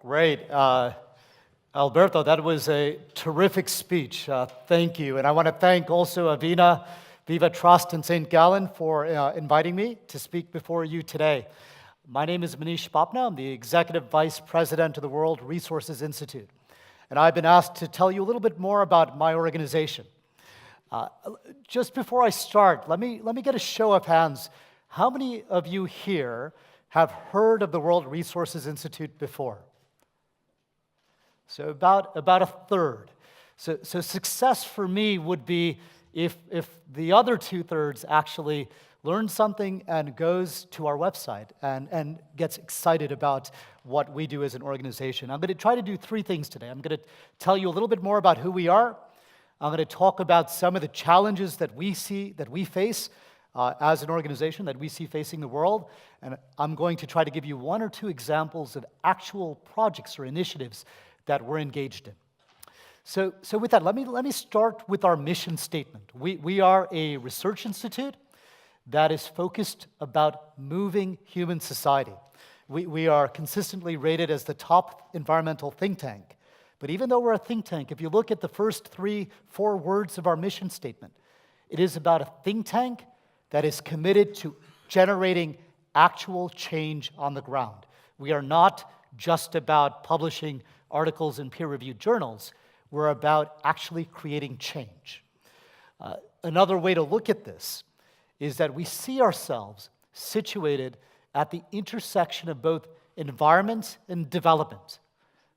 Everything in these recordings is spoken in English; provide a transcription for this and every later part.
Great. Alberto, that was a terrific speech. Thank you. And I want to thank also Avina, Viva Trust, and St.Gallen for inviting me to speak before you today. My name is Manish Bapna. I'm the Executive Vice President of the World Resources Institute. And I've been asked to tell you a little bit more about my organization. Just before I start, let me get a show of hands. How many of you here have heard of the World Resources Institute before? So about a third. So success for me would be if the other 2/3 actually learns something and goes to our website and gets excited about what we do as an organization. I'm going to try to do three things today. I'm going to tell you a little bit more about who we are. I'm going to talk about some of the challenges that we face as an organization, that we see facing the world. And I'm going to try to give you one or two examples of actual projects or initiatives that we're engaged in. So with that, let me start with our mission statement. We are a research institute that is focused about moving human society. We are consistently rated as the top environmental think tank. But even though we're a think tank, if you look at the first 3-4 words of our mission statement, it is about a think tank that is committed to generating actual change on the ground. We are not just about publishing articles in peer-reviewed journals. We're about actually creating change. Another way to look at this is that we see ourselves situated at the intersection of both environment and development.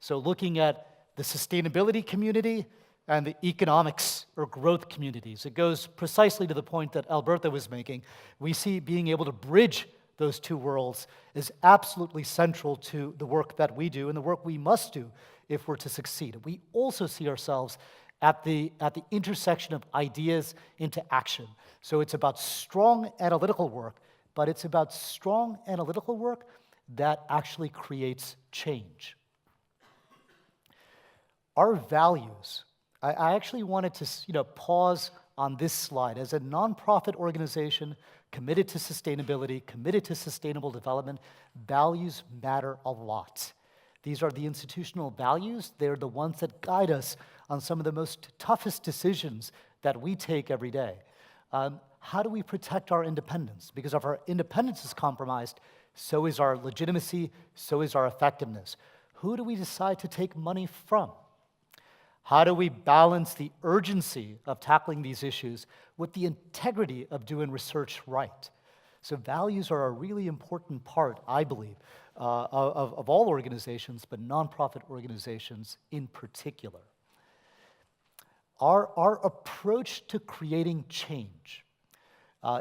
So looking at the sustainability community and the economics or growth communities. It goes precisely to the point that Alberto was making. We see being able to bridge those two worlds is absolutely central to the work that we do and the work we must do if we're to succeed. We also see ourselves at the intersection of ideas into action. So it's about strong analytical work, but it's about strong analytical work that actually creates change. Our values, I actually wanted to pause on this slide. As a nonprofit organization committed to sustainability, committed to sustainable development, values matter a lot. These are the institutional values. They're the ones that guide us on some of the most toughest decisions that we take every day. How do we protect our independence? Because if our independence is compromised, so is our legitimacy, so is our effectiveness. Who do we decide to take money from? How do we balance the urgency of tackling these issues with the integrity of doing research right? So values are a really important part, I believe, of all organizations, but nonprofit organizations in particular. Our approach to creating change,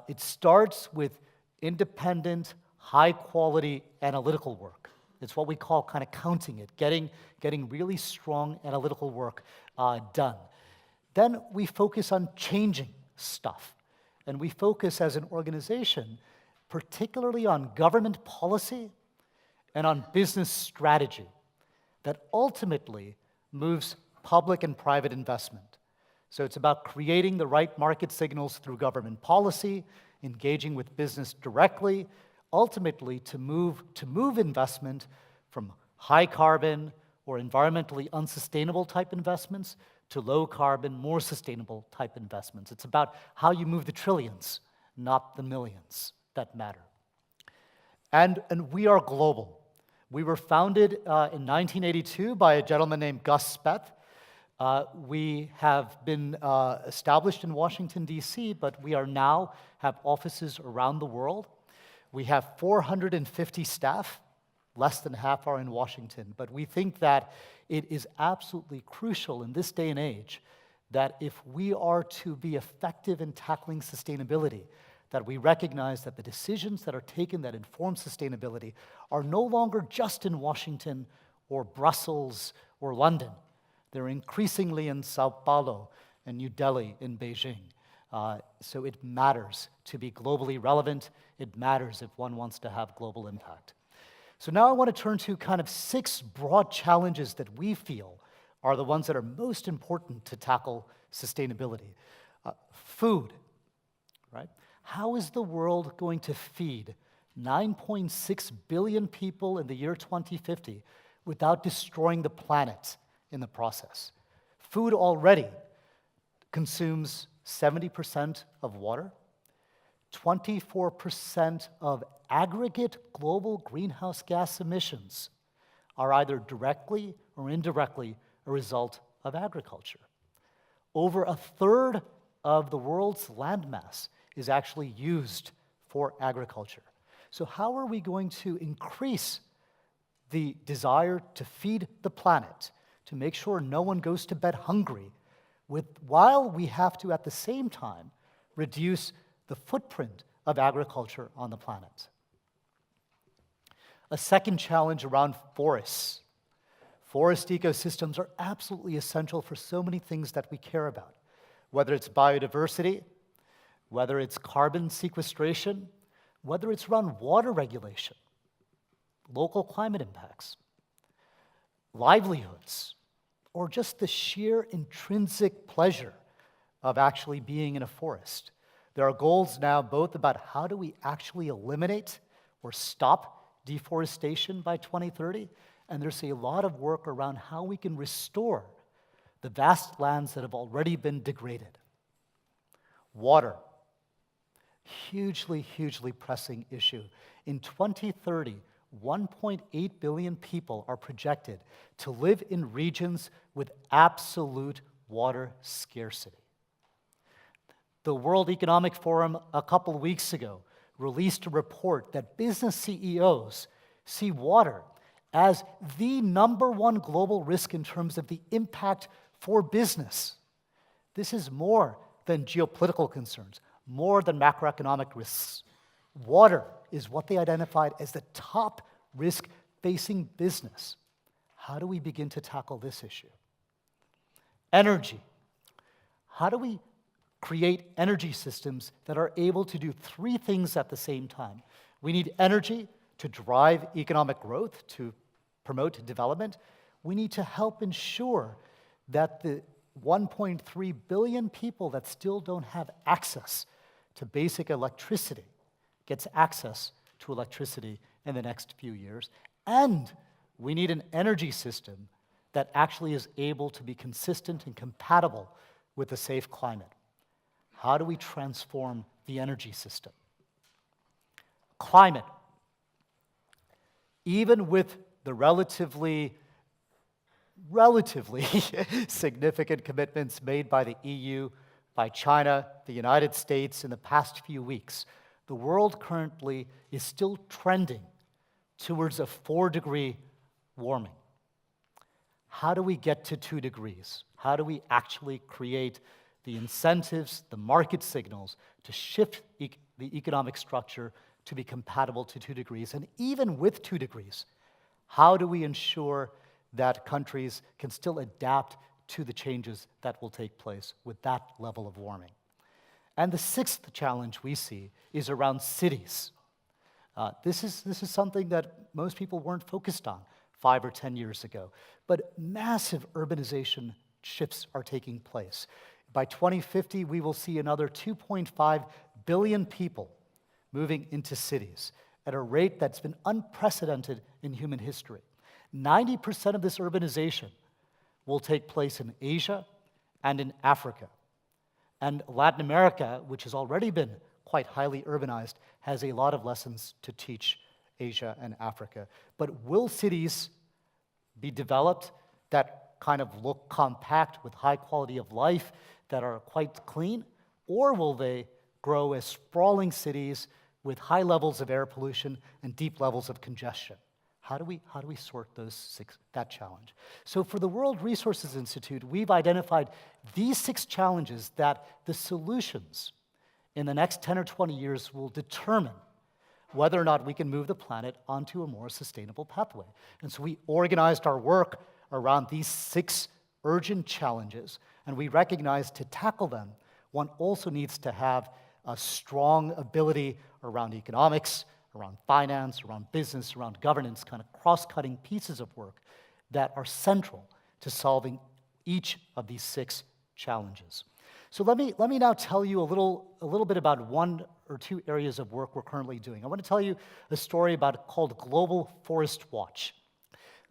it starts with independent, high-quality analytical work. It's what we call kind of counting it, getting really strong analytical work done. Then we focus on changing stuff. And we focus as an organization particularly on government policy and on business strategy that ultimately moves public and private investment. So it's about creating the right market signals through government policy, engaging with business directly, ultimately to move investment from high carbon or environmentally unsustainable type investments to low carbon, more sustainable type investments. It's about how you move the trillions, not the millions that matter. And we are global. We were founded in 1982 by a gentleman named Gus Speth. We have been established in Washington, D.C., but we are now have offices around the world. We have 450 staff, less than half are in Washington, but we think that it is absolutely crucial in this day and age that if we are to be effective in tackling sustainability, that we recognize that the decisions that are taken that inform sustainability are no longer just in Washington or Brussels or London. They're increasingly in Sao Paulo and New Delhi in Beijing. So it matters to be globally relevant. It matters if one wants to have global impact. So now I want to turn to kind of 6 broad challenges that we feel are the ones that are most important to tackle sustainability. Food, right? How is the world going to feed 9.6 billion people in the year 2050 without destroying the planet in the process. Food already consumes 70% of water, 24% of aggregate global greenhouse gas emissions are either directly or indirectly a result of agriculture. Over a third of the world's landmass is actually used for agriculture. So how are we going to increase the desire to feed the planet, to make sure no one goes to bed hungry, while we have to, at the same time, reduce the footprint of agriculture on the planet? A second challenge around forests. Forest ecosystems are absolutely essential for so many things that we care about, whether it's biodiversity, whether it's carbon sequestration, whether it's around water regulation, local climate impacts, livelihoods, or just the sheer intrinsic pleasure of actually being in a forest. There are goals now both about how do we actually eliminate or stop deforestation by 2030, and there's a lot of work around how we can restore the vast lands that have already been degraded. Water, hugely, hugely pressing issue. In 2030, 1.8 billion people are projected to live in regions with absolute water scarcity. The World Economic Forum a couple of weeks ago released a report that business CEOs see water as the #1 global risk in terms of the impact for business. This is more than geopolitical concerns, more than macroeconomic risks. Water is what they identified as the top risk facing business. How do we begin to tackle this issue? Energy. How do we create energy systems that are able to do three things at the same time? We need energy to drive economic growth, to promote development. We need to help ensure that the 1.3 billion people that still don't have access to basic electricity gets access to electricity in the next few years. And we need an energy system that actually is able to be consistent and compatible with a safe climate. How do we transform the energy system? Climate. Even with the relatively significant commitments made by the EU, by China, the United States in the past few weeks, the world currently is still trending towards a 4-degree warming. How do we get to 2 degrees? How do we actually create the incentives, the market signals to shift the economic structure to be compatible to 2 degrees? And even with 2 degrees, how do we ensure that countries can still adapt to the changes that will take place with that level of warming? And the sixth challenge we see is around cities. This is something that most people weren't focused on 5 or 10 years ago. But massive urbanization shifts are taking place. By 2050, we will see another 2.5 billion people moving into cities at a rate that's been unprecedented in human history. 90% of this urbanization will take place in Asia and in Africa. And Latin America, which has already been quite highly urbanized, has a lot of lessons to teach Asia and Africa. But will cities be developed that kind of look compact with high quality of life, that are quite clean? Or will they grow as sprawling cities with high levels of air pollution and deep levels of congestion? How do we sort that challenge? So for the World Resources Institute, we've identified these 6 challenges that the solutions in the next 10 or 20 years will determine whether or not we can move the planet onto a more sustainable pathway. And so we organized our work around these 6 urgent challenges, and we recognize to tackle them, one also needs to have a strong ability around economics, around finance, around business, around governance, kind of cross-cutting pieces of work that are central to solving each of these 6 challenges. So let me now tell you a little bit about 1 or 2 areas of work we're currently doing. I want to tell you a story called Global Forest Watch.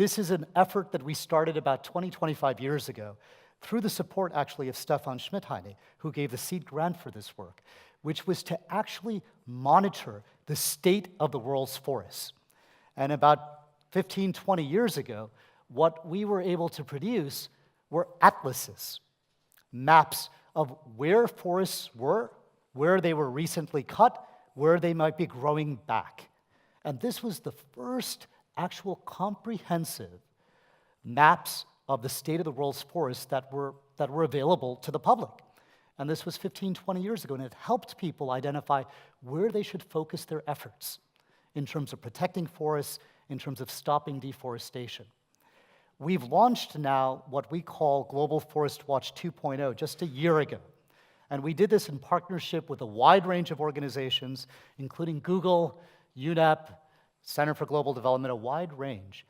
This is an effort that we started about 25 years ago through the support, actually, of Stefan Schmidheine, who gave the seed grant for this work, which was to actually monitor the state of the world's forests. And about 15, 20 years ago, what we were able to produce were atlases, maps of where forests were, where they were recently cut, where they might be growing back. And this was the first actual comprehensive maps of the state of the world's forests that were available to the public. And this was 15, 20 years ago, and it helped people identify where they should focus their efforts in terms of protecting forests, in terms of stopping deforestation. We've launched now what we call Global Forest Watch 2.0 just a year ago. And we did this in partnership with a wide range of organizations, including Google, UNEP, Center for Global Development, a wide range,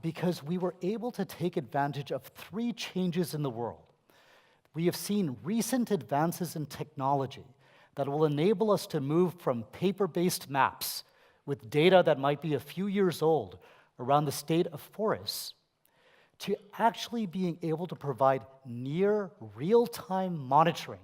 because we were able to take advantage of three changes in the world. We have seen recent advances in technology that will enable us to move from paper-based maps with data that might be a few years old around the state of forests to actually being able to provide near real-time monitoring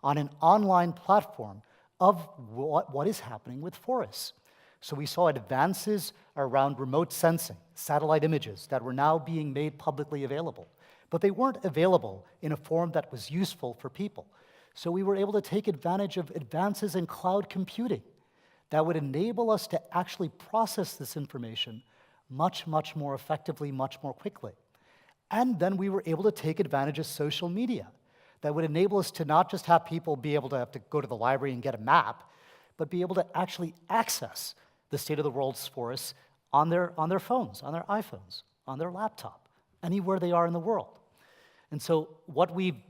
on an online platform of what is happening with forests. So we saw advances around remote sensing, satellite images that were now being made publicly available. But they weren't available in a form that was useful for people. So we were able to take advantage of advances in cloud computing that would enable us to actually process this information much, much more effectively, much more quickly. And then we were able to take advantage of social media that would enable us to not just have people be able to have to go to the library and get a map, but be able to actually access the state of the world's forests on their phones, on their iPhones, on their laptop, anywhere they are in the world. And so what we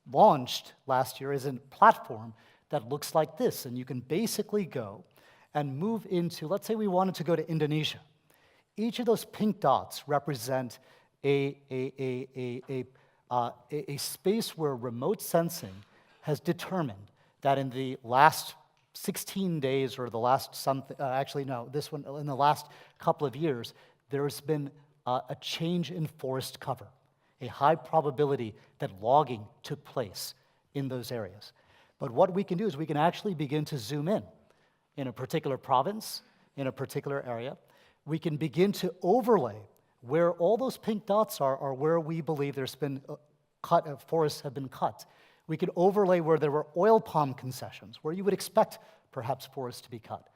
launched last year is a platform that looks like this, and you can basically go and move into, let's say we wanted to go to Indonesia. Each of those pink dots represent a space where remote sensing has determined that in the last 16 days or the last in the last couple of years, there's been a change in forest cover, a high probability that logging took place in those areas. But what we can do is we can actually begin to zoom in a particular province, in a particular area. We can begin to overlay where all those pink dots are where we believe there's been forests have been cut. We could overlay where there were oil palm concessions, where you would expect perhaps forests to be cut.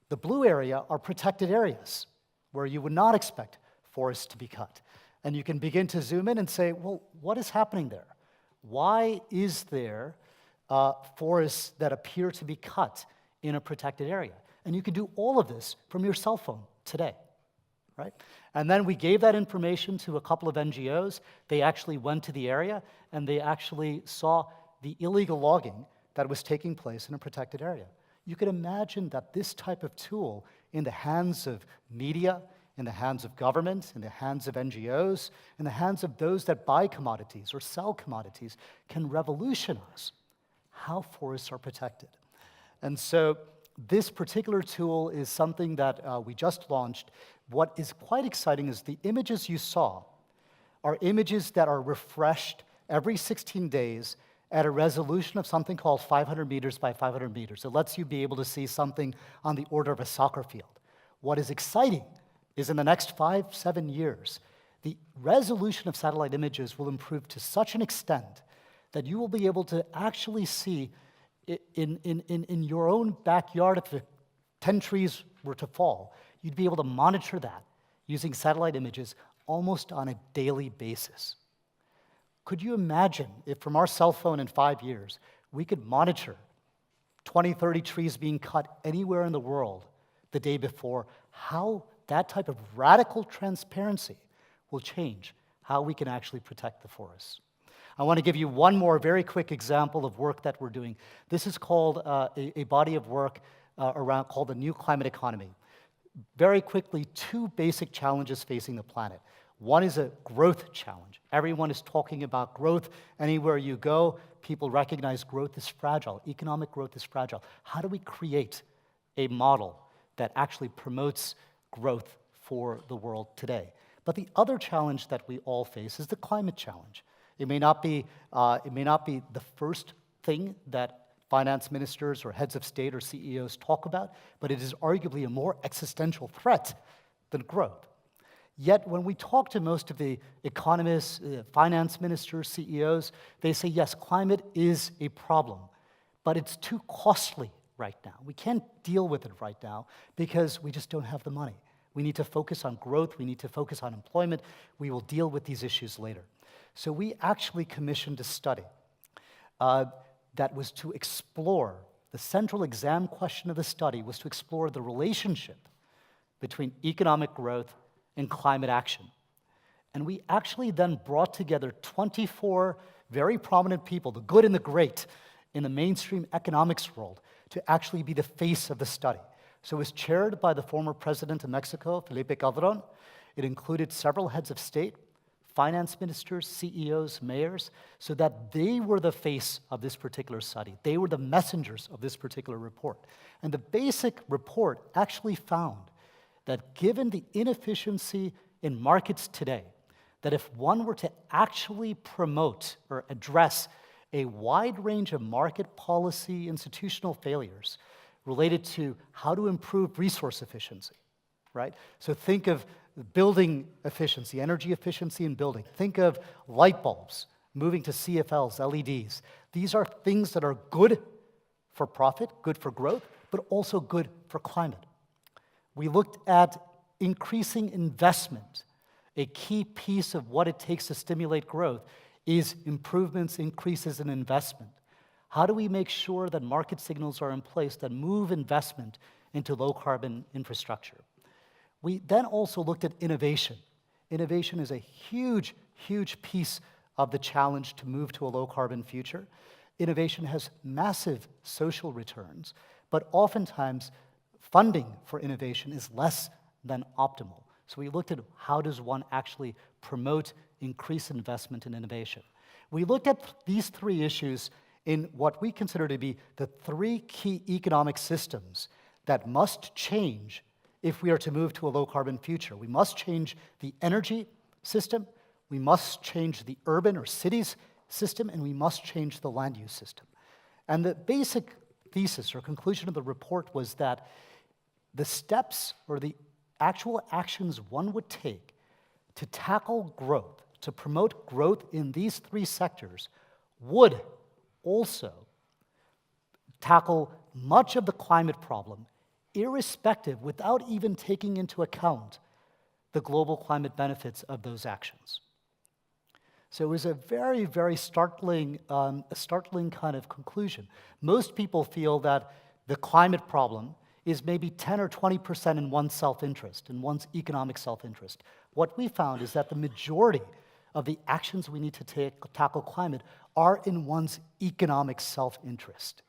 The blue area are protected areas, where you would not expect forests to be cut. And you can begin to zoom in and say, well, what is happening there? Why is there forests that appear to be cut in a protected area? And you can do all of this from your cell phone today, right? And then we gave that information to a couple of NGOs. They actually went to the area, and they actually saw the illegal logging that was taking place in a protected area. You can imagine that this type of tool in the hands of media, in the hands of government, in the hands of NGOs, in the hands of those that buy commodities or sell commodities can revolutionize how forests are protected. And so this particular tool is something that we just launched. What is quite exciting is the images you saw are images that are refreshed every 16 days at a resolution of something called 500 meters by 500 meters. It lets you be able to see something on the order of a soccer field. What is exciting is in the next 5-7 years, the resolution of satellite images will improve to such an extent that you will be able to actually see in your own backyard, if 10 trees were to fall, you'd be able to monitor that using satellite images almost on a daily basis. Could you imagine if from our cell phone in 5 years, we could monitor 20, 30 trees being cut anywhere in the world the day before, how that type of radical transparency will change how we can actually protect the forests. I want to give you one more very quick example of work that we're doing. This is called a body of work called the New Climate Economy. Very quickly, two basic challenges facing the planet. One is a growth challenge. Everyone is talking about growth. Anywhere you go, people recognize growth is fragile. Economic growth is fragile. How do we create a model that actually promotes growth for the world today? But the other challenge that we all face is the climate challenge. It may not be the first thing that finance ministers or heads of state or CEOs talk about, but it is arguably a more existential threat than growth. Yet when we talk to most of the economists, finance ministers, CEOs, they say, yes, climate is a problem, but it's too costly right now. We can't deal with it right now because we just don't have the money. We need to focus on growth. We need to focus on employment. We will deal with these issues later. So we actually commissioned a study that was to explore, the central exam question of the study was to explore the relationship between economic growth and climate action. And we actually then brought together 24 very prominent people, the good and the great, in the mainstream economics world, to actually be the face of the study. So it was chaired by the former president of Mexico, Felipe Calderón. It included several heads of state, finance ministers, CEOs, mayors, so that they were the face of this particular study. They were the messengers of this particular report. And the basic report actually found that given the inefficiency in markets today, that if one were to actually promote or address a wide range of market policy institutional failures related to how to improve resource efficiency, right? So think of building efficiency, energy efficiency in building. Think of light bulbs, moving to CFLs, LEDs. These are things that are good for profit, good for growth, but also good for climate. We looked at increasing investment. A key piece of what it takes to stimulate growth is improvements, increases in investment. How do we make sure that market signals are in place that move investment into low-carbon infrastructure? We then also looked at innovation. Innovation is a huge, huge piece of the challenge to move to a low-carbon future. Innovation has massive social returns, but oftentimes funding for innovation is less than optimal. So we looked at how does one actually promote increased investment in innovation. We looked at these three issues in what we consider to be the three key economic systems that must change if we are to move to a low-carbon future. We must change the energy system, we must change the urban or cities system, and we must change the land use system. And the basic thesis or conclusion of the report was that the steps or the actual actions one would take to tackle growth, to promote growth in these three sectors, would also tackle much of the climate problem, irrespective, without even taking into account the global climate benefits of those actions. So it was a very, very startling kind of conclusion. Most people feel that the climate problem is maybe 10 or 20% in one's self-interest, in one's economic self-interest. What we found is that the majority of the actions we need to tackle climate are in one's economic self-interest.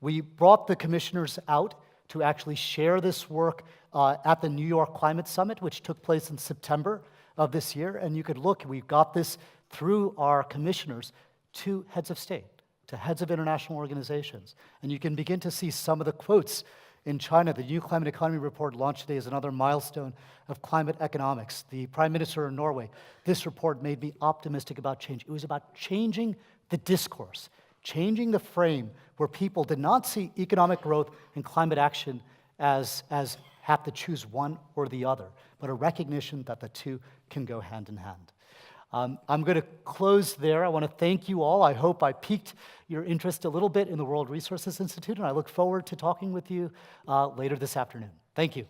We brought the commissioners out to actually share this work at the New York Climate Summit, which took place in September of this year. And you could look, we got this through our commissioners to heads of state, to heads of international organizations. And you can begin to see some of the quotes in China. The New Climate Economy Report launched today as another milestone of climate economics. The Prime Minister of Norway, this report made me optimistic about change. It was about changing the discourse, changing the frame where people did not see economic growth and climate action as have to choose one or the other, but a recognition that the two can go hand in hand. I'm going to close there. I want to thank you all. I hope I piqued your interest a little bit in the World Resources Institute, and I look forward to talking with you later this afternoon. Thank you.